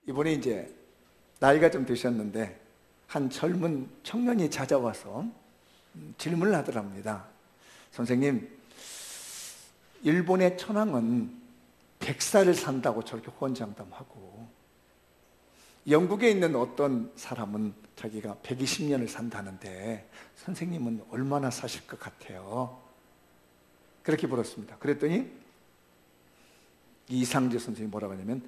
이번에 이제 나이가 좀 드셨는데 한 젊은 청년이 찾아와서 질문을 하더랍니다. 선생님, 일본의 천황은 100살을 산다고 저렇게 호언장담하고 영국에 있는 어떤 사람은 자기가 120년을 산다는데 선생님은 얼마나 사실 것 같아요? 그렇게 물었습니다. 그랬더니 이상재 선생님이 뭐라고 하냐면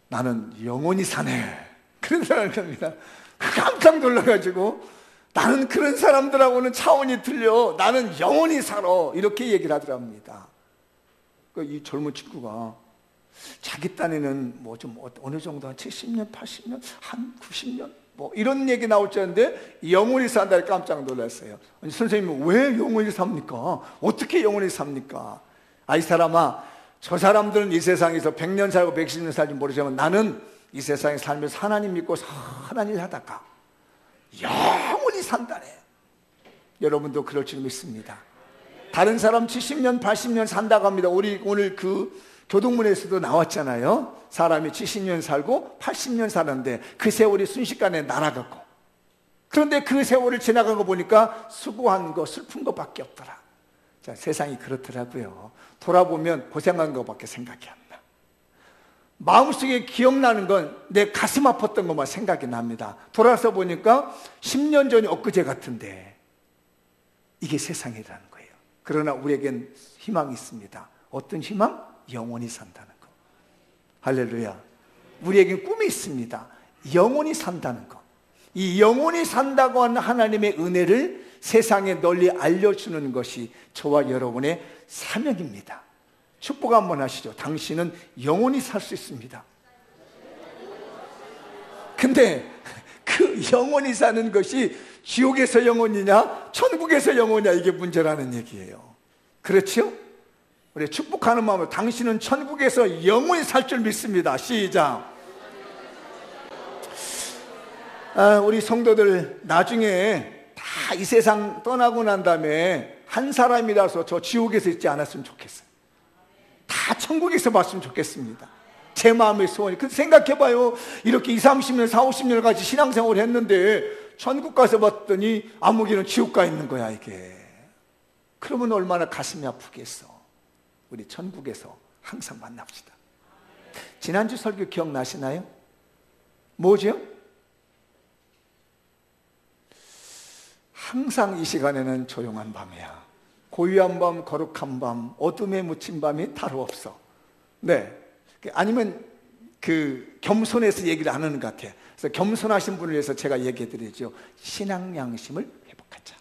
나는 영원히 사네, 그러더라는 겁니다. 깜짝 놀라가지고 나는 그런 사람들하고는 차원이 틀려, 나는 영원히 살아, 이렇게 얘기를 하더랍니다. 이 젊은 친구가 자기 딴에는 뭐 좀 어느 정도 한 70년, 80년, 한 90년 뭐 이런 얘기 나올 줄 알았는데 영원히 산다에 깜짝 놀랐어요. 아니, 선생님은 왜 영원히 삽니까? 어떻게 영원히 삽니까? 이 사람아, 저 사람들은 이 세상에서 100년 살고 110년 살지 모르지만 나는 이 세상에 살면서 하나님 믿고 선한 일 하다가 영원히 산다네. 여러분도 그럴 줄 믿습니다. 다른 사람 70년, 80년 산다고 합니다. 우리 오늘 그 교동문에서도 나왔잖아요. 사람이 70년 살고 80년 사는데 그 세월이 순식간에 날아가고, 그런데 그 세월을 지나간 거 보니까 수고한 거, 슬픈 것밖에 없더라. 자, 세상이 그렇더라고요. 돌아보면 고생한 것밖에 생각이 안 나. 마음속에 기억나는 건 내 가슴 아팠던 것만 생각이 납니다. 돌아서 보니까 10년 전이 엊그제 같은데 이게 세상이라는 거예요. 그러나 우리에겐 희망이 있습니다. 어떤 희망? 영원히 산다는 거. 할렐루야. 우리에겐 꿈이 있습니다. 영원히 산다는 거. 이 영원히 산다고 하는 하나님의 은혜를 세상에 널리 알려주는 것이 저와 여러분의 사명입니다. 축복 한번 하시죠. 당신은 영원히 살 수 있습니다. 근데 그 영원히 사는 것이 지옥에서 영원이냐 천국에서 영원이냐, 이게 문제라는 얘기예요. 그렇죠? 우리 축복하는 마음으로 당신은 천국에서 영원히 살 줄 믿습니다. 시작. 우리 성도들 나중에 다 이 세상 떠나고 난 다음에 한 사람이라서 저 지옥에서 있지 않았으면 좋겠어요. 다 천국에서 봤으면 좋겠습니다. 제 마음의 소원이. 근데 생각해봐요. 이렇게 20, 30년, 40, 50년을 같이 신앙생활을 했는데 천국 가서 봤더니 아무개는 지옥 가 있는 거야, 이게. 그러면 얼마나 가슴이 아프겠어. 우리 천국에서 항상 만납시다. 지난주 설교 기억나시나요? 뭐죠? 항상 이 시간에는 조용한 밤이야. 고요한 밤, 거룩한 밤, 어둠에 묻힌 밤이 다루 없어. 네. 아니면 그 겸손해서 얘기를 안 하는 것 같아요. 그래서 겸손하신 분을 위해서 제가 얘기해 드리죠. 신앙 양심을 회복하자.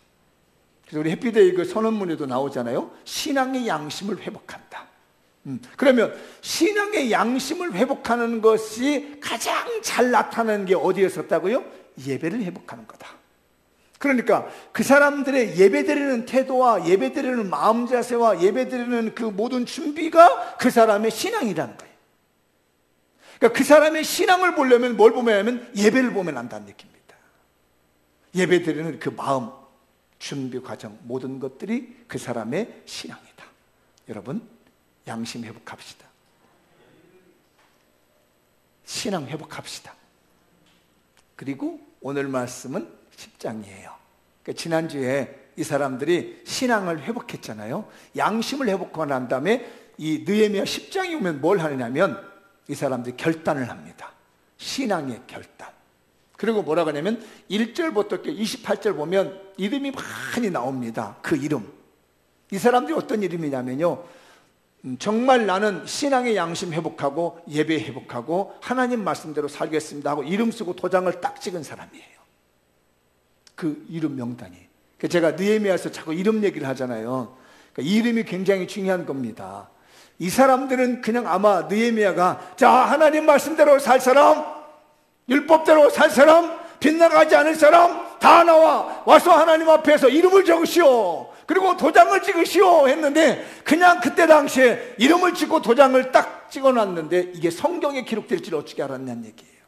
그래서 우리 해피데이 그 선언문에도 나오잖아요. 신앙의 양심을 회복한다. 그러면 신앙의 양심을 회복하는 것이 가장 잘 나타나는 게 어디에 있었다고요? 예배를 회복하는 거다. 그러니까 그 사람들의 예배드리는 태도와 예배드리는 마음 자세와 예배드리는 그 모든 준비가 그 사람의 신앙이라는 거예요. 그러니까 그 사람의 신앙을 보려면 뭘 보면 하면 예배를 보면 안다는 얘기입니다. 예배드리는 그 마음, 준비 과정, 모든 것들이 그 사람의 신앙이다. 여러분, 양심 회복합시다. 신앙 회복합시다. 그리고 오늘 말씀은 10장이에요. 그러니까 지난주에 이 사람들이 신앙을 회복했잖아요. 양심을 회복하고 난 다음에 이 느헤미야 10장이 오면 뭘 하느냐면 이 사람들이 결단을 합니다. 신앙의 결단. 그리고 뭐라고 하냐면 1절부터 28절 보면 이름이 많이 나옵니다. 그 이름. 이 사람들이 어떤 이름이냐면요, 정말 나는 신앙의 양심 회복하고 예배 회복하고 하나님 말씀대로 살겠습니다 하고 이름 쓰고 도장을 딱 찍은 사람이에요. 그 이름 명단이. 제가 느헤미야에서 자꾸 이름 얘기를 하잖아요. 그러니까 이름이 굉장히 중요한 겁니다. 이 사람들은 그냥 아마 느헤미야가 자, 하나님 말씀대로 살 사람, 율법대로 살 사람, 빗나가지 않을 사람 다 나와 와서 하나님 앞에서 이름을 적으시오, 그리고 도장을 찍으시오 했는데 그냥 그때 당시에 이름을 찍고 도장을 딱 찍어놨는데 이게 성경에 기록될 줄 어떻게 알았냐는 얘기예요.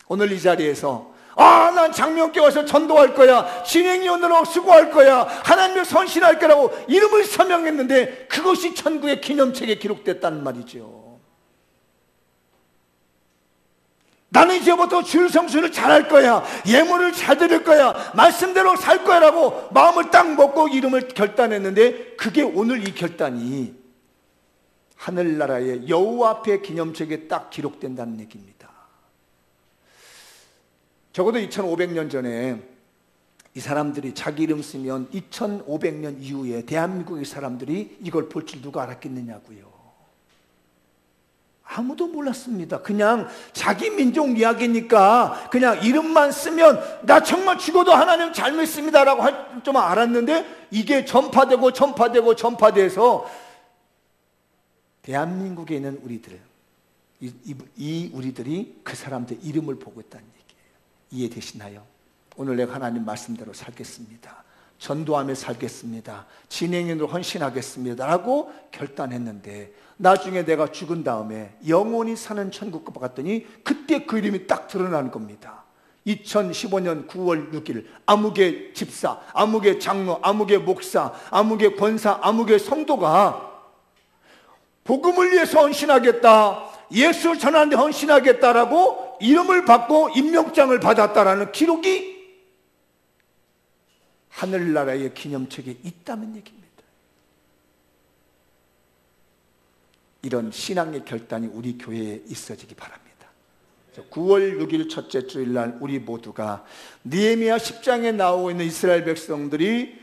오늘 이 자리에서 난 장명교회 와서 전도할 거야, 진행위원으로 수고할 거야, 하나님을 선신할 거라고 이름을 서명했는데 그것이 천국의 기념책에 기록됐다는 말이죠. 나는 이제부터 주일 성수를 잘할 거야, 예물을 잘 드릴 거야, 말씀대로 살 거야 라고 마음을 딱 먹고 이름을 결단했는데, 그게 오늘 이 결단이 하늘나라의 여호와 앞에 기념책에 딱 기록된다는 얘기입니다. 적어도 2500년 전에 이 사람들이 자기 이름 쓰면 2500년 이후에 대한민국의 사람들이 이걸 볼 줄 누가 알았겠느냐고요. 아무도 몰랐습니다. 그냥 자기 민족 이야기니까 그냥 이름만 쓰면 나 정말 죽어도 하나님 잘 믿습니다라고 할 줄 알았는데, 이게 전파돼서 대한민국에 있는 우리들, 이 우리들이 그 사람들 이름을 보고 있다는 얘기예요. 이해되시나요? 오늘 내가 하나님 말씀대로 살겠습니다, 전도하며 살겠습니다, 진행인으로 헌신하겠습니다 라고 결단했는데, 나중에 내가 죽은 다음에 영원히 사는 천국과 갔더니 그때 그 이름이 딱 드러나는 겁니다. 2015년 9월 6일 아무개 집사, 아무개 장로, 아무개 목사, 아무개 권사, 아무개 성도가 복음을 위해서 헌신하겠다, 예수 전하는데 헌신하겠다라고 이름을 받고 임명장을 받았다라는 기록이 하늘나라의 기념책에 있다는 얘기입니다. 이런 신앙의 결단이 우리 교회에 있어지기 바랍니다. 9월 6일 첫째 주일날 우리 모두가 느헤미야 10장에 나오고 있는 이스라엘 백성들이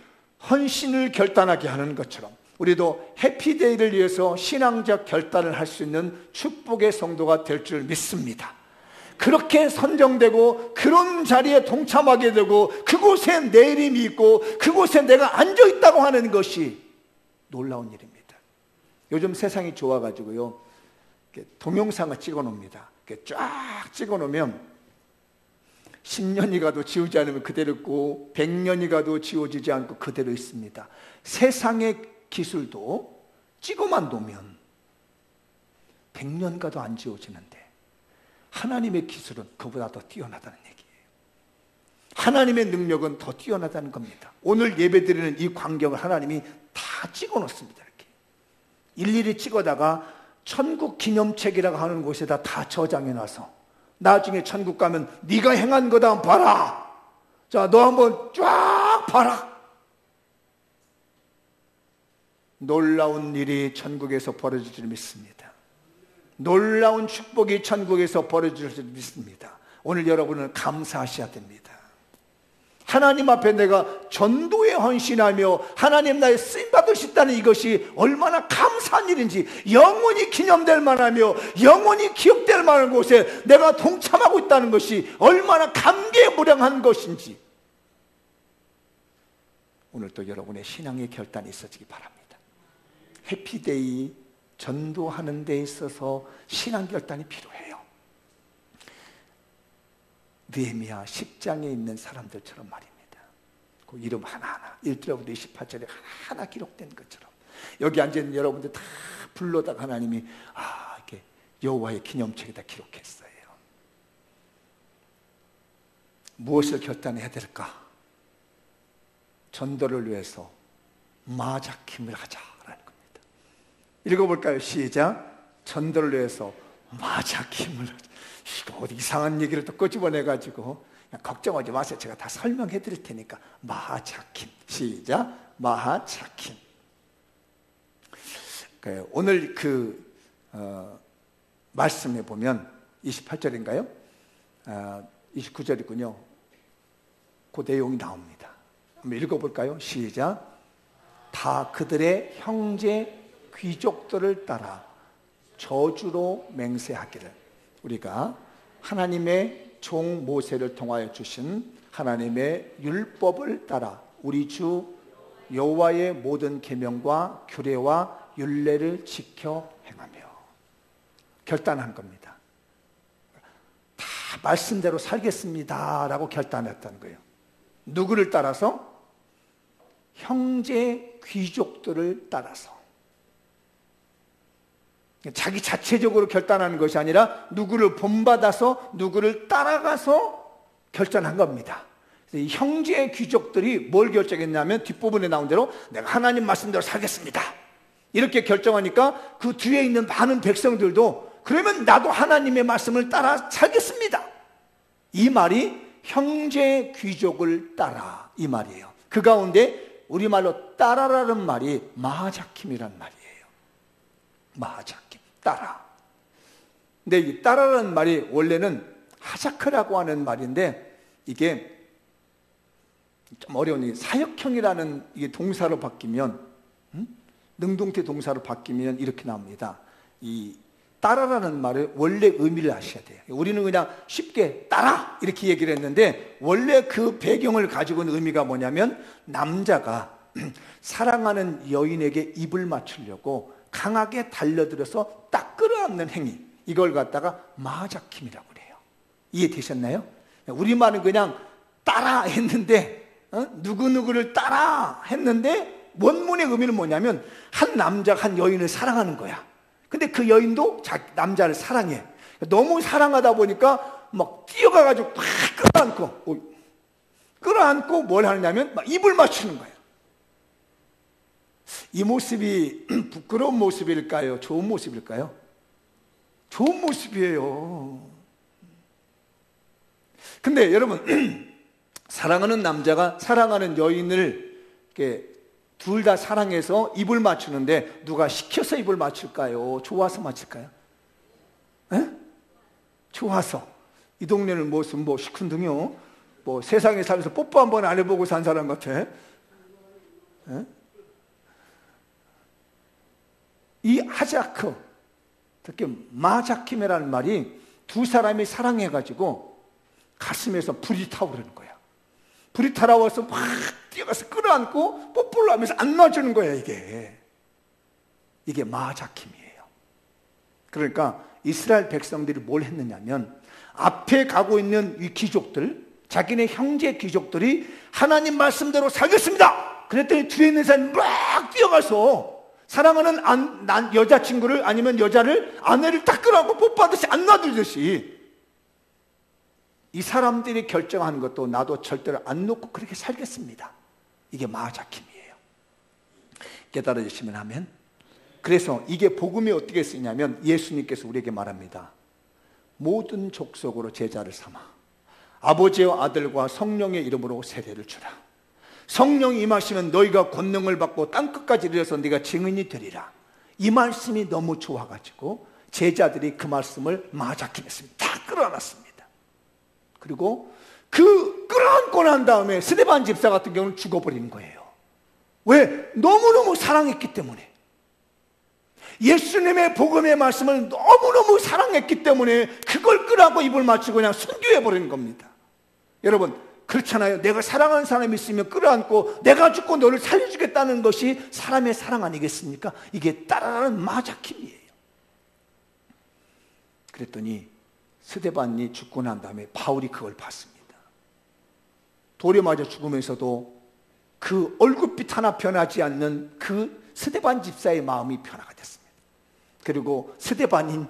헌신을 결단하게 하는 것처럼, 우리도 해피데이를 위해서 신앙적 결단을 할 수 있는 축복의 성도가 될 줄 믿습니다. 그렇게 선정되고 그런 자리에 동참하게 되고 그곳에 내 이름이 있고 그곳에 내가 앉아있다고 하는 것이 놀라운 일입니다. 요즘 세상이 좋아가지고요, 동영상을 찍어놓습니다. 쫙 찍어놓으면 10년이 가도 지우지 않으면 그대로 있고 100년이 가도 지워지지 않고 그대로 있습니다. 세상의 기술도 찍어만 놓으면 100년 가도 안 지워지는데, 하나님의 기술은 그보다 더 뛰어나다는 얘기예요. 하나님의 능력은 더 뛰어나다는 겁니다. 오늘 예배드리는 이 광경을 하나님이 다 찍어놓습니다. 이렇게 일일이 찍어다가 천국 기념책이라고 하는 곳에다 다 저장해놔서 나중에 천국 가면 네가 행한 거다 한번 봐라, 자 너 한번 쫙 봐라. 놀라운 일이 천국에서 벌어질 줄 믿습니다. 놀라운 축복이 천국에서 벌어질 줄 믿습니다. 오늘 여러분은 감사하셔야 됩니다. 하나님 앞에 내가 전도에 헌신하며 하나님 나의 쓰임받을 수 있다는 이것이 얼마나 감사한 일인지, 영원히 기념될 만하며 영원히 기억될 만한 곳에 내가 동참하고 있다는 것이 얼마나 감개무량한 것인지, 오늘 또 여러분의 신앙의 결단이 있어지기 바랍니다. 해피데이 전도하는 데 있어서 신앙 결단이 필요해요. 느헤미야 10장에 있는 사람들처럼 말입니다. 그 이름 하나하나 1절부터 28절에 하나하나 기록된 것처럼 여기 앉아있는 여러분들 다 불러다가 하나님이 이렇게 여호와의 기념책에다 기록했어요. 무엇을 결단해야 될까? 전도를 위해서 마자킴을 하자라는 겁니다. 읽어볼까요? 시작. 전도를 위해서 마자킴을 하자. 이거 어디 이상한 얘기를 또 꺼집어내가지고 그냥 걱정하지 마세요. 제가 다 설명해 드릴 테니까. 마자킴. 시작. 마자킴. 오늘 말씀에 보면 28절인가요? 29절이군요. 그 내용이 나옵니다. 한번 읽어볼까요? 시작. 다 그들의 형제 귀족들을 따라 저주로 맹세하기를. 우리가 하나님의 종 모세를 통하여 주신 하나님의 율법을 따라 우리 주 여호와의 모든 계명과 규례와 율례를 지켜 행하며 결단한 겁니다. 다 말씀대로 살겠습니다 라고 결단했다는 거예요. 누구를 따라서? 형제 귀족들을 따라서. 자기 자체적으로 결단하는 것이 아니라 누구를 본받아서 누구를 따라가서 결단한 겁니다. 이 형제 귀족들이 뭘 결정했냐면 뒷부분에 나온 대로 내가 하나님 말씀대로 살겠습니다 이렇게 결정하니까 그 뒤에 있는 많은 백성들도 그러면 나도 하나님의 말씀을 따라 살겠습니다 이 말이 형제 귀족을 따라 이 말이에요. 그 가운데 우리말로 따라라는 말이 마하자킴이란 말이에요. 마하자킴, 따라. 근데 이 따라라는 말이 원래는 하자크라고 하는 말인데 이게 좀 어려운 사역형이라는 이게 동사로 바뀌면 능동태 동사로 바뀌면 이렇게 나옵니다. 이 따라라는 말의 원래 의미를 아셔야 돼요. 우리는 그냥 쉽게 따라 이렇게 얘기를 했는데 원래 그 배경을 가지고 있는 의미가 뭐냐면 남자가 사랑하는 여인에게 입을 맞추려고 강하게 달려들어서 딱 끌어안는 행위, 이걸 갖다가 마하자킴이라고 그래요. 이해되셨나요? 우리말은 그냥 따라 했는데 누구누구를 따라 했는데 원문의 의미는 뭐냐면 한 남자가 한 여인을 사랑하는 거야. 근데 그 여인도 남자를 사랑해. 너무 사랑하다 보니까 막 뛰어가가지고 팍 끌어안고 뭘 하느냐면 막 입을 맞추는 거예요. 이 모습이 부끄러운 모습일까요? 좋은 모습일까요? 좋은 모습이에요. 근데 여러분 사랑하는 남자가 사랑하는 여인을 이렇게 둘 다 사랑해서 입을 맞추는데 누가 시켜서 입을 맞출까요? 좋아서 맞출까요? 에? 좋아서. 이 동네는 무슨 시큰둥이요? 세상에 살면서 뽀뽀 한 번 안 해보고 산 사람 같아. 에? 이 하자크, 특히 마자킴이라는 말이 두 사람이 사랑해가지고 가슴에서 불이 타오르는 거야. 불이 타라워서 막 뛰어가서 끌어안고 뽀뽀를 하면서 안아주는 거야. 이게 마자킴이에요. 그러니까 이스라엘 백성들이 뭘 했느냐면 앞에 가고 있는 이 귀족들, 자기네 형제 귀족들이 하나님 말씀대로 살겠습니다. 그랬더니 뒤에 있는 사람이 막 뛰어가서 사랑하는 여자친구를 아니면 여자를, 아내를 딱 끌어안고 뽀뽀하듯이 안아주듯이 이 사람들이 결정하는 것도 나도 절대로 안 놓고 그렇게 살겠습니다. 이게 마자킴이에요. 깨달아주시면 하면. 그래서 이게 복음이 어떻게 쓰냐면 예수님께서 우리에게 말합니다. 모든 족속으로 제자를 삼아 아버지와 아들과 성령의 이름으로 세례를 주라. 성령이 임하시면 너희가 권능을 받고 땅끝까지 이르러서 네가 증인이 되리라. 이 말씀이 너무 좋아가지고 제자들이 그 말씀을 마자킴했습니다. 다 끌어안았습니다. 그리고 그 끌어안고 난 다음에 스데반 집사 같은 경우는 죽어버리는 거예요. 왜? 너무너무 사랑했기 때문에. 예수님의 복음의 말씀을 너무너무 사랑했기 때문에 그걸 끌어안고 입을 맞추고 그냥 순교해버리는 겁니다. 여러분 그렇잖아요. 내가 사랑하는 사람이 있으면 끌어안고 내가 죽고 너를 살려주겠다는 것이 사람의 사랑 아니겠습니까? 이게 따라라는 마자킴이에요. 그랬더니 스데반이 죽고 난 다음에 바울이 그걸 봤습니다. 돌에 맞아 죽으면서도 그 얼굴빛 하나 변하지 않는 그 스데반 집사의 마음이 변화가 됐습니다. 그리고 스데반이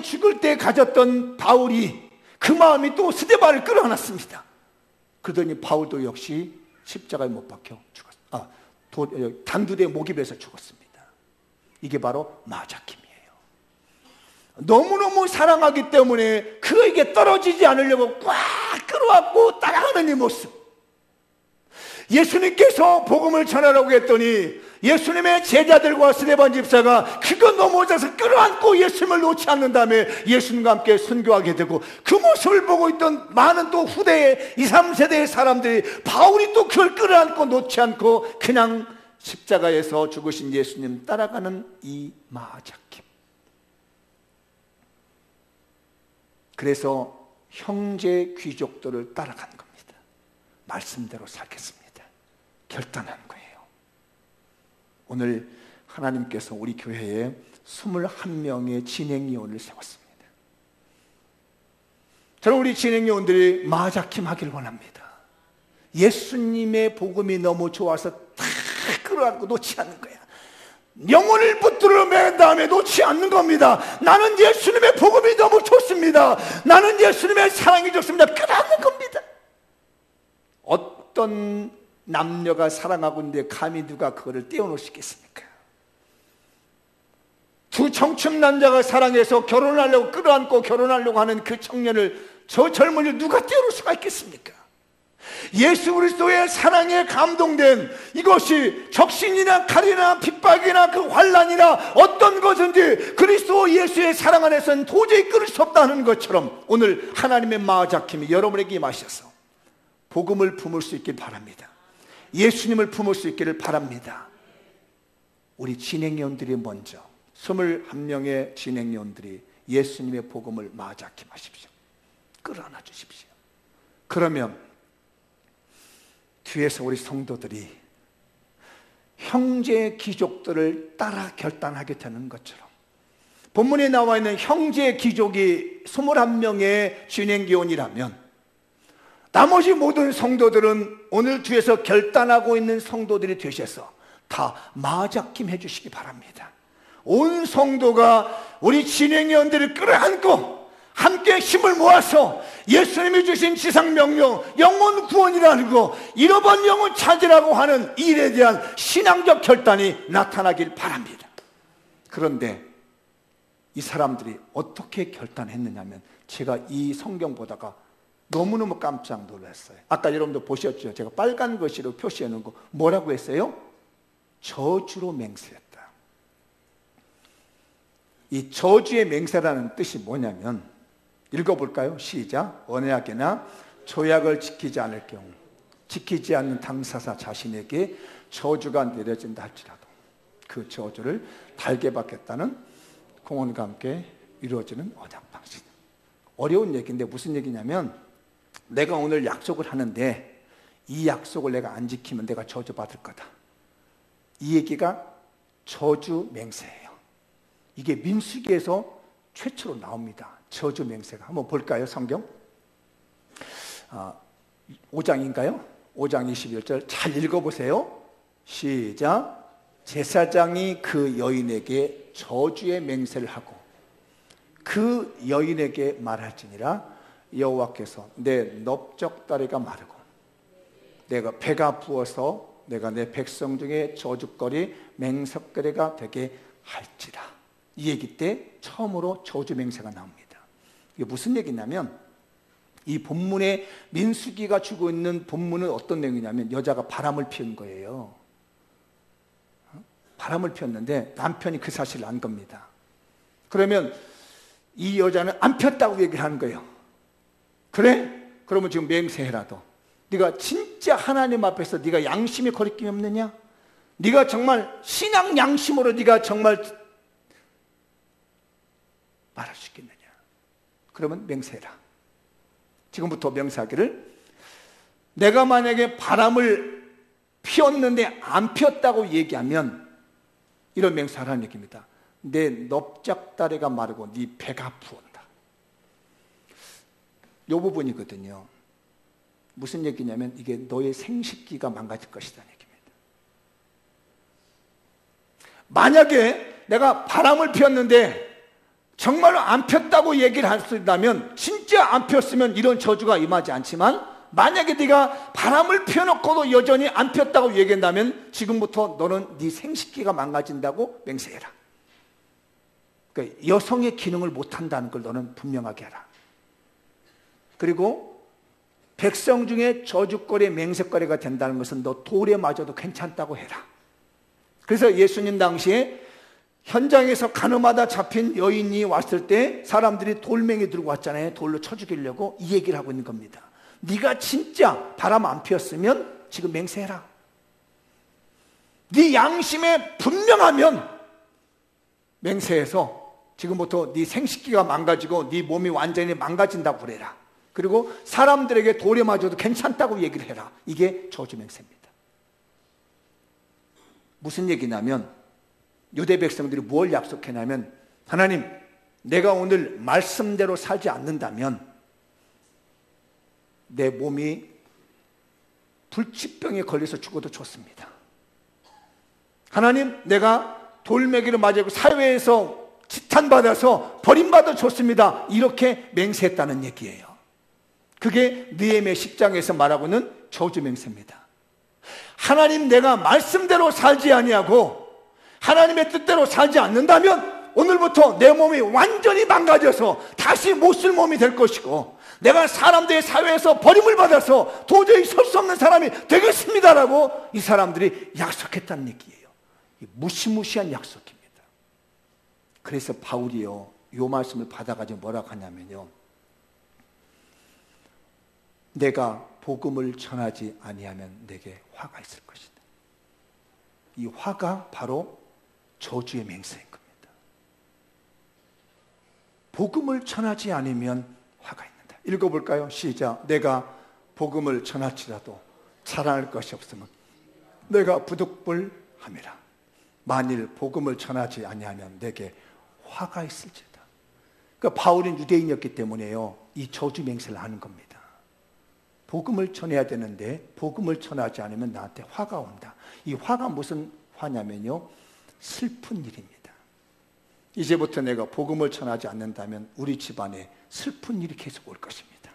죽을 때 가졌던 바울이 그 마음이 또 스데반을 끌어안았습니다. 그러더니 바울도 역시 십자가에 못 박혀 단두대에 목이 베서 죽었습니다. 이게 바로 마자킴이에요. 너무너무 사랑하기 때문에 그에게 떨어지지 않으려고 꽉 끌어안고 따라가는 이 모습. 예수님께서 복음을 전하라고 했더니 예수님의 제자들과 스데반 집사가 그거 넘어져서 끌어안고 예수님을 놓지 않는 다음에 예수님과 함께 순교하게 되고 그 모습을 보고 있던 많은 또 후대의 2, 3세대의 사람들이 바울이 또 그걸 끌어안고 놓지 않고 그냥 십자가에서 죽으신 예수님 따라가는 이 마자킴. 그래서 형제 귀족들을 따라간 겁니다. 말씀대로 살겠습니다. 결단한 거예요. 오늘 하나님께서 우리 교회에 21명의 진행요원을 세웠습니다. 저는 우리 진행요원들이 마자킴 하길 원합니다. 예수님의 복음이 너무 좋아서 다 끌어안고 놓지 않는 거야. 영혼을 붙들어 맨 다음에 놓지 않는 겁니다. 나는 예수님의 복음이 너무 좋습니다. 나는 예수님의 사랑이 좋습니다. 끌어안는 겁니다. 어떤 남녀가 사랑하고 있는데 감히 누가 그거를 떼어놓을 수 있겠습니까? 두 청춘 남자가 사랑해서 결혼하려고 끌어안고 결혼하려고 하는 그 청년을 저 젊은이를 누가 뛰어올 수가 있겠습니까? 예수 그리스도의 사랑에 감동된 이것이 적신이나 칼이나 핍박이나 그 환난이나 어떤 것인지 그리스도 예수의 사랑 안에서는 도저히 끊을 수 없다는 것처럼 오늘 하나님의 마하작힘이 여러분에게 임하셔서 복음을 품을 수 있길 바랍니다. 예수님을 품을 수 있기를 바랍니다. 우리 진행위원들이 먼저 21명의 진행위원들이 예수님의 복음을 마하작힘하십시오. 끌어안아 주십시오. 그러면 뒤에서 우리 성도들이 형제의 귀족들을 따라 결단하게 되는 것처럼 본문에 나와 있는 형제의 귀족이 21명의 진행기원이라면 나머지 모든 성도들은 오늘 뒤에서 결단하고 있는 성도들이 되셔서 다 마하작힘 해주시기 바랍니다. 온 성도가 우리 진행위원들을 끌어안고 함께 힘을 모아서 예수님이 주신 지상명령 영혼 구원이라는 거 잃어버린 영혼 찾으라고 하는 일에 대한 신앙적 결단이 나타나길 바랍니다. 그런데 이 사람들이 어떻게 결단했느냐면 제가 이 성경 보다가 너무너무 깜짝 놀랐어요. 아까 여러분도 보셨죠? 제가 빨간 글씨로 표시해 놓은 거 뭐라고 했어요? 저주로 맹세했다. 이 저주의 맹세라는 뜻이 뭐냐면 읽어볼까요? 시작. 언약이나 조약을 지키지 않을 경우 지키지 않는 당사자 자신에게 저주가 내려진다 할지라도 그 저주를 달게 받겠다는 공언과 함께 이루어지는 언약 방식. 어려운 얘기인데 무슨 얘기냐면 내가 오늘 약속을 하는데 이 약속을 내가 안 지키면 내가 저주받을 거다. 이 얘기가 저주 맹세예요. 이게 민수기에서 최초로 나옵니다. 저주 맹세가. 한번 볼까요? 성경 5장인가요? 5장 21절 잘 읽어보세요. 시작. 제사장이 그 여인에게 저주의 맹세를 하고 그 여인에게 말할지니라 여호와께서 내 넓적다리가 마르고 내가 배가 부어서 내가 내 백성 중에 저주거리 맹석거리가 되게 할지라. 이 얘기 때 처음으로 저주 맹세가 나옵니다. 이게 무슨 얘기냐면 이 본문에 민수기가 주고 있는 본문은 어떤 내용이냐면 여자가 바람을 피운 거예요. 바람을 피웠는데 남편이 그 사실을 안 겁니다. 그러면 이 여자는 안 폈다고 얘기를 하는 거예요. 그래? 그러면 지금 맹세해라도 네가 진짜 하나님 앞에서 네가 양심에 거리낌이 없느냐? 네가 정말 신앙 양심으로 네가 정말 말할 수 있겠느냐? 그러면 맹세해라. 지금부터 명세하기를 내가 만약에 바람을 피웠는데 안 피웠다고 얘기하면 이런 맹세하라는 얘기입니다. 내 넓적다리가 마르고 네 배가 부었다. 이 부분이거든요. 무슨 얘기냐면 이게 너의 생식기가 망가질 것이라는 얘기입니다. 만약에 내가 바람을 피웠는데 정말로 안 폈다고 얘기를 한다면 진짜 안 폈으면 이런 저주가 임하지 않지만 만약에 네가 바람을 피워놓고도 여전히 안 폈다고 얘기한다면 지금부터 너는 네 생식기가 망가진다고 맹세해라. 그러니까 여성의 기능을 못한다는 걸 너는 분명하게 해라. 그리고 백성 중에 저주거리 맹세거리가 된다는 것은 너 돌에 맞아도 괜찮다고 해라. 그래서 예수님 당시에 현장에서 가늠하다 잡힌 여인이 왔을 때 사람들이 돌멩이 들고 왔잖아요. 돌로 쳐 죽이려고 이 얘기를 하고 있는 겁니다. 네가 진짜 바람 안 피웠으면 지금 맹세해라. 네 양심에 분명하면 맹세해서 지금부터 네 생식기가 망가지고 네 몸이 완전히 망가진다고 그래라. 그리고 사람들에게 돌에 맞아도 괜찮다고 얘기를 해라. 이게 저주 맹세입니다. 무슨 얘기냐면 유대 백성들이 뭘 약속했냐면 하나님 내가 오늘 말씀대로 살지 않는다면 내 몸이 불치병에 걸려서 죽어도 좋습니다. 하나님 내가 돌멩이를 맞고 사회에서 지탄받아서 버림받아 좋습니다. 이렇게 맹세했다는 얘기예요. 그게 느헤미야 10장에서 말하고는 저주 맹세입니다. 하나님 내가 말씀대로 살지 아니하고 하나님의 뜻대로 살지 않는다면 오늘부터 내 몸이 완전히 망가져서 다시 못 쓸 몸이 될 것이고, 내가 사람들의 사회에서 버림을 받아서 도저히 설 수 없는 사람이 되겠습니다라고 이 사람들이 약속했다는 얘기예요. 무시무시한 약속입니다. 그래서 바울이요, 이 말씀을 받아가지고 뭐라고 하냐면요, 내가 복음을 전하지 아니하면 내게 화가 있을 것이다. 이 화가 바로 저주의 맹세인 겁니다. 복음을 전하지 않으면 화가 있는다. 읽어볼까요? 시작. 내가 복음을 전할지라도 자랑할 것이 없으면 내가 부득불함이라. 만일 복음을 전하지 아니하면 내게 화가 있을지다. 그러니까 바울은 유대인이었기 때문에요, 이 저주 맹세를 하는 겁니다. 복음을 전해야 되는데 복음을 전하지 않으면 나한테 화가 온다. 이 화가 무슨 화냐면요, 슬픈 일입니다. 이제부터 내가 복음을 전하지 않는다면 우리 집안에 슬픈 일이 계속 올 것입니다.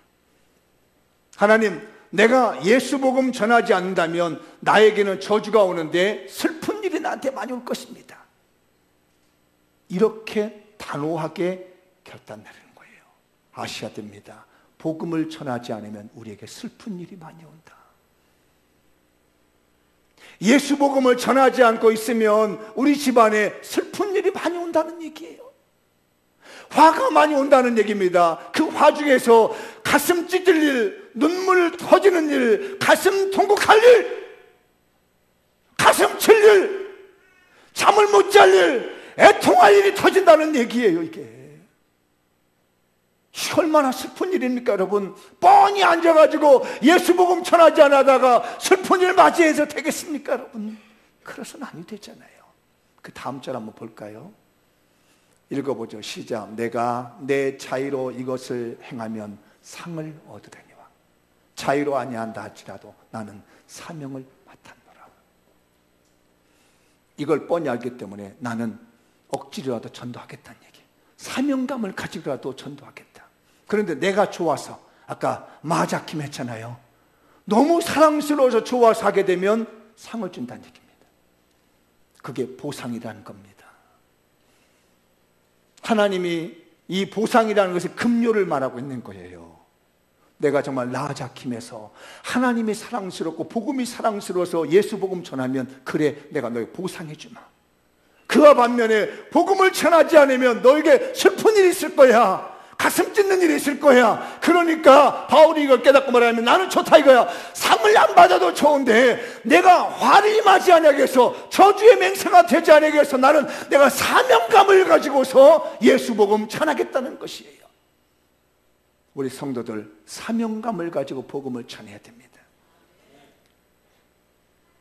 하나님, 내가 예수 복음 전하지 않는다면 나에게는 저주가 오는데 슬픈 일이 나한테 많이 올 것입니다. 이렇게 단호하게 결단 내리는 거예요. 아셔야 됩니다. 복음을 전하지 않으면 우리에게 슬픈 일이 많이 온다. 예수 복음을 전하지 않고 있으면 우리 집안에 슬픈 일이 많이 온다는 얘기예요. 화가 많이 온다는 얘기입니다. 그 화 중에서 가슴 찢을 일, 눈물 터지는 일, 가슴 통곡할 일, 가슴 칠 일, 잠을 못 잘 일, 애통할 일이 터진다는 얘기예요. 이게 얼마나 슬픈 일입니까, 여러분? 뻔히 앉아가지고 예수 복음 전하지 않다가 슬픈 일 맞이해서 되겠습니까, 여러분? 그래서는 아니 되잖아요. 그 다음 절 한번 볼까요? 읽어보죠. 시작. 내가 내 자의로 이것을 행하면 상을 얻으려니와 자의로 아니한다 할지라도 나는 사명을 맡았노라. 이걸 뻔히 알기 때문에 나는 억지로라도 전도하겠다는 얘기, 사명감을 가지고라도 전도하겠다. 그런데 내가 좋아서, 아까 마자킴 했잖아요. 너무 사랑스러워서 좋아서 하게 되면 상을 준다는 얘기입니다. 그게 보상이라는 겁니다. 하나님이 이 보상이라는 것을 급료를 말하고 있는 거예요. 내가 정말 라자킴에서 하나님이 사랑스럽고 복음이 사랑스러워서 예수 복음 전하면 그래, 내가 너에게 보상해 주마. 그와 반면에 복음을 전하지 않으면 너에게 슬픈 일이 있을 거야. 가슴 찢는 일이 있을 거야. 그러니까 바울이 이걸 깨닫고 말하면 나는 좋다 이거야. 상을 안 받아도 좋은데 내가 화를 맞이 않게 해서 저주의 맹세가 되지 않게 해서 나는 내가 사명감을 가지고서 예수 복음 전하겠다는 것이에요. 우리 성도들 사명감을 가지고 복음을 전해야 됩니다.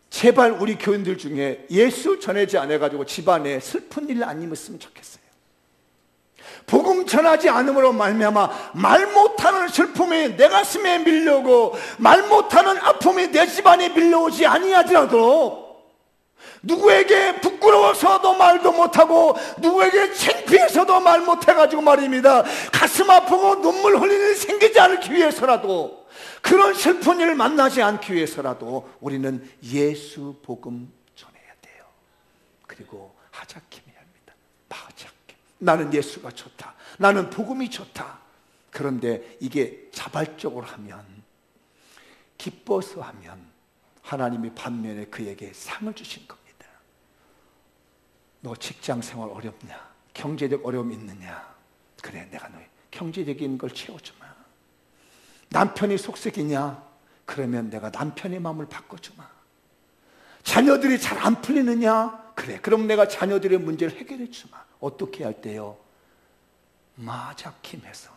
제발 우리 교인들 중에 예수 전하지 않아가지고 집안에 슬픈 일 안 있으면 좋겠어요. 복음 전하지 않음으로 말미암아 말 못하는 슬픔이 내 가슴에 밀려오고 말 못하는 아픔이 내 집안에 밀려오지 아니하더라도, 누구에게 부끄러워서도 말도 못하고 누구에게 창피해서도 말 못해가지고 말입니다, 가슴 아프고 눈물 흘리는 일이 생기지 않기 위해서라도, 그런 슬픈 일을 만나지 않기 위해서라도 우리는 예수 복음 전해야 돼요. 그리고 하자킴해야 합니다. 바자킴. 나는 예수가 좋다, 나는 복음이 좋다. 그런데 이게 자발적으로 하면, 기뻐서 하면 하나님이 반면에 그에게 상을 주신 겁니다. 너 직장 생활 어렵냐? 경제적 어려움 있느냐? 그래, 내가 너의 경제적인 걸 채워주마. 남편이 속색이냐? 그러면 내가 남편의 마음을 바꿔주마. 자녀들이 잘 안 풀리느냐? 그래, 그럼 내가 자녀들의 문제를 해결해 주마. 어떻게 할 때요? 마자킴해서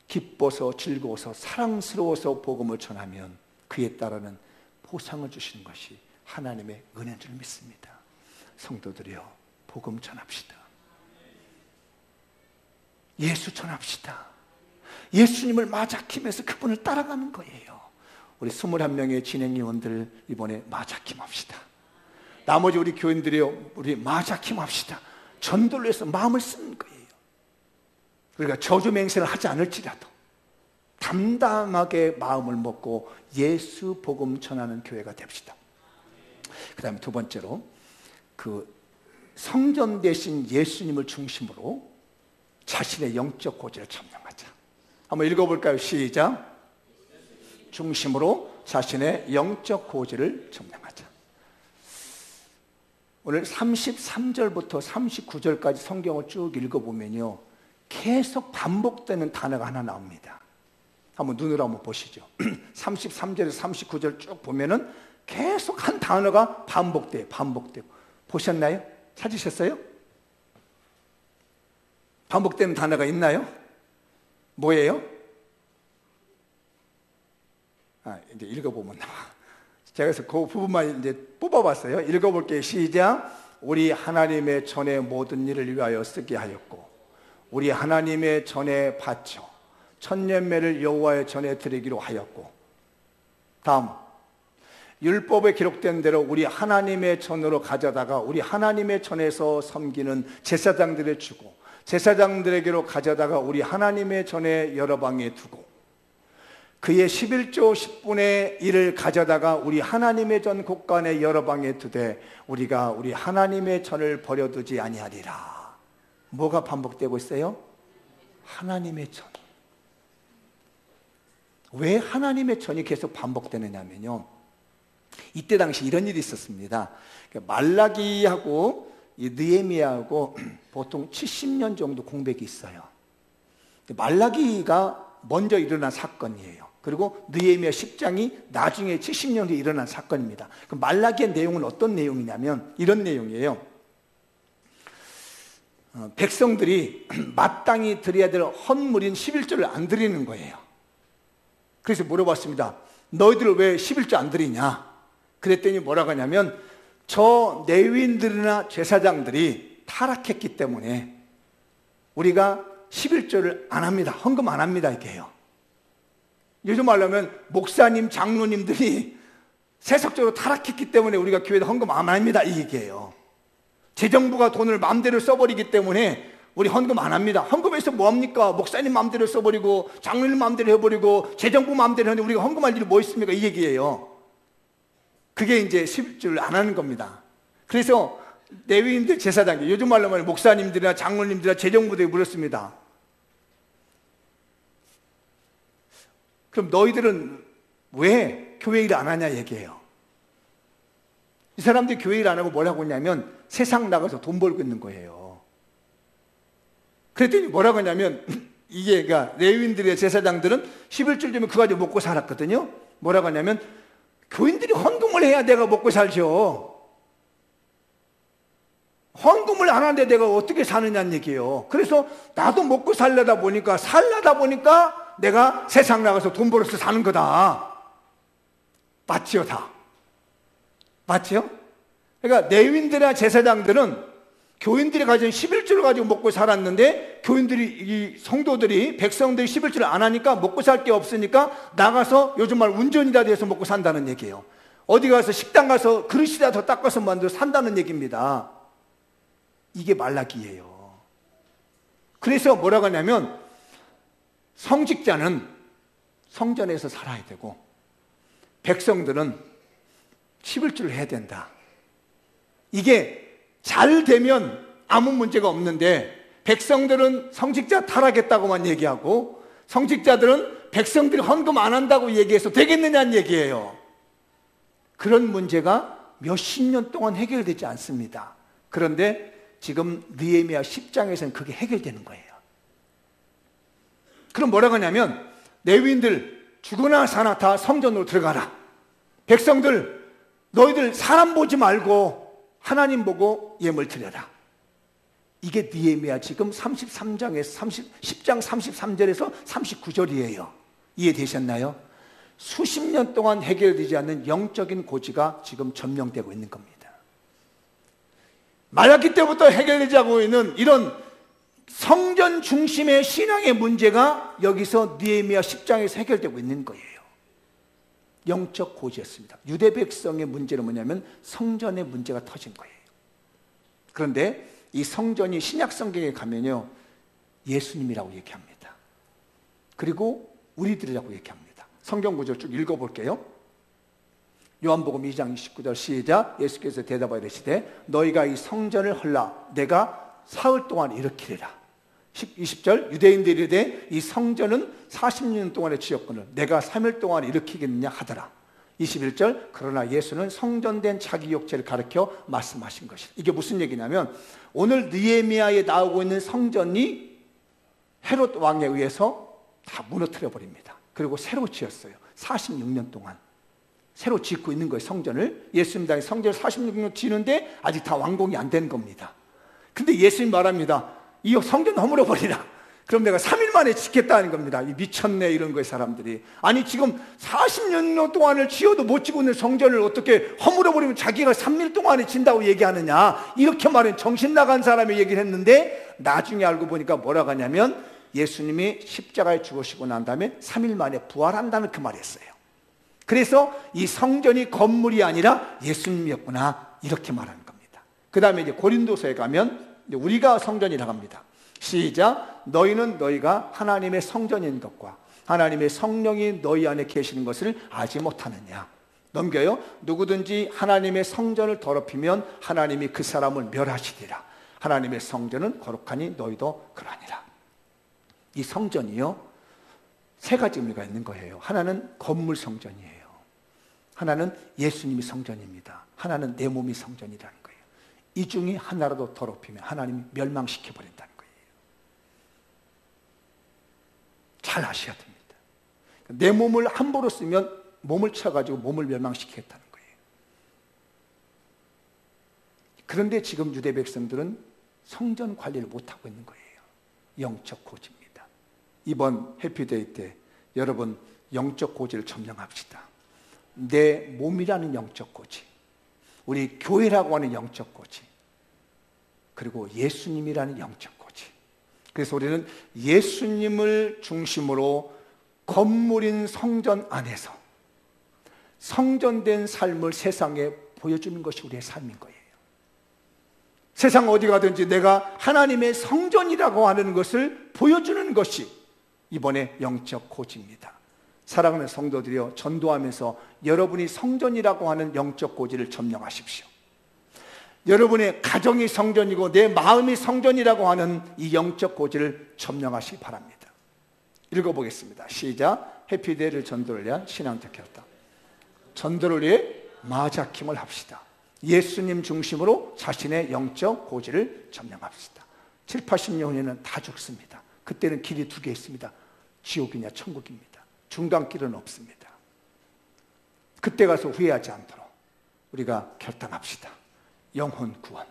기뻐서 즐거워서 사랑스러워서 복음을 전하면 그에 따르는 보상을 주시는 것이 하나님의 은혜인 줄 믿습니다. 성도들이여, 복음 전합시다. 예수 전합시다. 예수님을 마자킴해서 그분을 따라가는 거예요. 우리 21명의 진행위원들 이번에 마자킴 합시다. 나머지 우리 교인들이요, 우리 마자킴 합시다. 전도를 위해서 마음을 쓰는 거예요. 그러니까 저주 맹세를 하지 않을지라도 담담하게 마음을 먹고 예수 복음 전하는 교회가 됩시다. 그 다음에 두 번째로, 그 성전 대신 예수님을 중심으로 자신의 영적 고지를 점령하자. 한번 읽어볼까요? 시작. 중심으로 자신의 영적 고지를 점령하자. 오늘 33절부터 39절까지 성경을 쭉 읽어보면요, 계속 반복되는 단어가 하나 나옵니다. 한번 눈으로 한번 보시죠. 33절에서 39절 쭉 보면은 계속 한 단어가 반복돼요. 보셨나요? 찾으셨어요? 반복되는 단어가 있나요? 뭐예요? 이제 읽어보면 나와. 제가 그래서 그 부분만 이제 뽑아봤어요. 읽어볼게요. 시작. 우리 하나님의 전에 모든 일을 위하여 쓰게 하였고, 우리 하나님의 전에 바쳐 천년매를 여호와의 전에 드리기로 하였고, 다음, 율법에 기록된 대로 우리 하나님의 전으로 가져다가 우리 하나님의 전에서 섬기는 제사장들을 주고, 제사장들에게로 가져다가 우리 하나님의 전에 여러 방에 두고, 그의 11조 10분의 1을 가져다가 우리 하나님의 전 곳간에 여러 방에 두되 우리가 우리 하나님의 전을 버려두지 아니하리라. 뭐가 반복되고 있어요? 하나님의 전. 왜 하나님의 전이 계속 반복되느냐면요, 이때 당시 이런 일이 있었습니다. 말라기하고 느헤미야하고 보통 70년 정도 공백이 있어요. 말라기가 먼저 일어난 사건이에요. 그리고 느헤미야 10장이 나중에 70년 뒤에 일어난 사건입니다. 그 말라기의 내용은 어떤 내용이냐면 이런 내용이에요. 백성들이 마땅히 드려야 될 헌물인 11조를 안 드리는 거예요. 그래서 물어봤습니다. 너희들 왜 11조 안 드리냐? 그랬더니 뭐라고 하냐면, 저 레위인들이나 제사장들이 타락했기 때문에 우리가 11조를 안 합니다. 헌금 안 합니다. 이렇게 해요. 요즘 말로 하면 목사님, 장로님들이 세속적으로 타락했기 때문에 우리가 교회에 헌금 안 합니다. 이 얘기예요. 재정부가 돈을 마음대로 써버리기 때문에 우리 헌금 안 합니다. 헌금해서 뭐합니까? 목사님 마음대로 써버리고 장로님 마음대로 해버리고 재정부 마음대로 하는데 우리가 헌금할 일이 뭐 있습니까? 이 얘기예요. 그게 이제 11조를 안 하는 겁니다. 그래서 레위인들, 제사장들, 요즘 말로 하면 목사님들이나 장로님들이나 재정부들이 물었습니다. 그럼 너희들은 왜 교회 일 안 하냐 얘기해요. 이 사람들이 교회 일 안 하고 뭐라고 했냐면 세상 나가서 돈 벌고 있는 거예요. 그랬더니 뭐라고 하냐면 이게 그러니까 레위인들의 제사장들은 11조 주면 그거 가지고 먹고 살았거든요. 뭐라고 하냐면 교인들이 헌금을 해야 내가 먹고 살죠. 헌금을 안 하는데 내가 어떻게 사느냐는 얘기예요. 그래서 나도 먹고 살려다 보니까 내가 세상 나가서 돈 벌어서 사는 거다. 맞지요, 다? 맞지요? 그러니까 레위인들이나 제사장들은 교인들이 가진 11조를 가지고 먹고 살았는데 이 성도들이, 백성들이 11조를 안 하니까 먹고 살 게 없으니까 나가서 요즘 말 운전이라도 해서 먹고 산다는 얘기예요. 어디 가서 식당 가서 그릇이라도 닦아서 만들어 산다는 얘기입니다. 이게 말라기예요. 그래서 뭐라고 하냐면 성직자는 성전에서 살아야 되고 백성들은 11조를 해야 된다. 이게 잘 되면 아무 문제가 없는데 백성들은 성직자 타락했다고만 얘기하고 성직자들은 백성들이 헌금 안 한다고 얘기해서 되겠느냐는 얘기예요. 그런 문제가 몇십 년 동안 해결되지 않습니다. 그런데 지금 느헤미야 10장에서는 그게 해결되는 거예요. 그럼 뭐라고 하냐면 레위인들 죽으나 사나 다 성전으로 들어가라. 백성들 너희들 사람 보지 말고 하나님 보고 예물 드려라. 이게 느헤미야 지금 33장에서 10장 33절에서 39절이에요. 이해되셨나요? 수십 년 동안 해결되지 않는 영적인 고지가 지금 점령되고 있는 겁니다. 말라기 때부터 해결되지 않고 있는 이런 성전 중심의 신앙의 문제가 여기서 느헤미야 10장에서 해결되고 있는 거예요. 영적 고지였습니다. 유대 백성의 문제는 뭐냐면 성전의 문제가 터진 거예요. 그런데 이 성전이 신약 성경에 가면요 예수님이라고 얘기합니다. 그리고 우리들이라고 얘기합니다. 성경 구절 쭉 읽어볼게요. 요한복음 2장 29절 시작. 예수께서 대답하여 이르시되 너희가 이 성전을 헐라 내가 사흘 동안 일으키리라. 20절 유대인들이 이르되 이 성전은 40년 동안의 지었거늘 내가 3일 동안 일으키겠느냐 하더라. 21절 그러나 예수는 성전된 자기 육체를 가르쳐 말씀하신 것이다. 이게 무슨 얘기냐면 오늘 느헤미야에 나오고 있는 성전이 헤롯 왕에 의해서 다 무너뜨려 버립니다. 그리고 새로 지었어요. 46년 동안 새로 짓고 있는 거예요. 성전을. 예수님 당에 성전을 46년 지는데 아직 다 완공이 안 된 겁니다. 근데 예수님 말합니다. 이 성전 허물어 버리라. 그럼 내가 3일 만에 짓겠다는 겁니다. 미쳤네 이런 거예요 사람들이. 아니 지금 40년 동안을 지어도 못 지고 있는 성전을 어떻게 허물어 버리면 자기가 3일 동안에 진다고 얘기하느냐. 이렇게 말하는 정신 나간 사람이 얘기를 했는데 나중에 알고 보니까 뭐라고 하냐면 예수님이 십자가에 죽으시고 난 다음에 3일 만에 부활한다는 그 말이었어요. 그래서 이 성전이 건물이 아니라 예수님이었구나 이렇게 말하는 겁니다. 그 다음에 이제 고린도서에 가면 우리가 성전이라고 합니다. 시작. 너희는 너희가 하나님의 성전인 것과 하나님의 성령이 너희 안에 계시는 것을 알지 못하느냐. 넘겨요. 누구든지 하나님의 성전을 더럽히면 하나님이 그 사람을 멸하시리라. 하나님의 성전은 거룩하니 너희도 그러하니라. 이 성전이요 세 가지 의미가 있는 거예요. 하나는 건물 성전이에요. 하나는 예수님이 성전입니다. 하나는 내 몸이 성전이라는 거예요. 이 중에 하나라도 더럽히면 하나님이 멸망시켜 버린다는 거예요. 잘 아셔야 됩니다. 내 몸을 함부로 쓰면 몸을 쳐가지고 몸을 멸망시키겠다는 거예요. 그런데 지금 유대 백성들은 성전 관리를 못하고 있는 거예요. 영적 고지입니다. 이번 해피데이 때 여러분 영적 고지를 점령합시다. 내 몸이라는 영적 고지, 우리 교회라고 하는 영적 고지, 그리고 예수님이라는 영적 고지. 그래서 우리는 예수님을 중심으로 건물인 성전 안에서 성전된 삶을 세상에 보여주는 것이 우리의 삶인 거예요. 세상 어디 가든지 내가 하나님의 성전이라고 하는 것을 보여주는 것이 이번에 영적 고지입니다. 사랑하는 성도들이여, 전도하면서 여러분이 성전이라고 하는 영적 고지를 점령하십시오. 여러분의 가정이 성전이고 내 마음이 성전이라고 하는 이 영적 고지를 점령하시기 바랍니다. 읽어보겠습니다. 시작. 해피데이를 전도를 위한 신앙적 결단. 전도를 위해 마자킴을 합시다. 예수님 중심으로 자신의 영적 고지를 점령합시다. 7, 80년 후에는 다 죽습니다. 그때는 길이 두 개 있습니다. 지옥이냐 천국입니다. 중간길은 없습니다. 그때 가서 후회하지 않도록 우리가 결단합시다. 영혼 구원,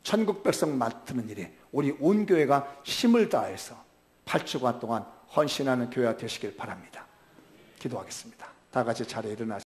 천국 백성 맡는 일에 우리 온 교회가 힘을 다해서 8주간 동안 헌신하는 교회가 되시길 바랍니다. 기도하겠습니다. 다 같이 자리에 일어나시죠.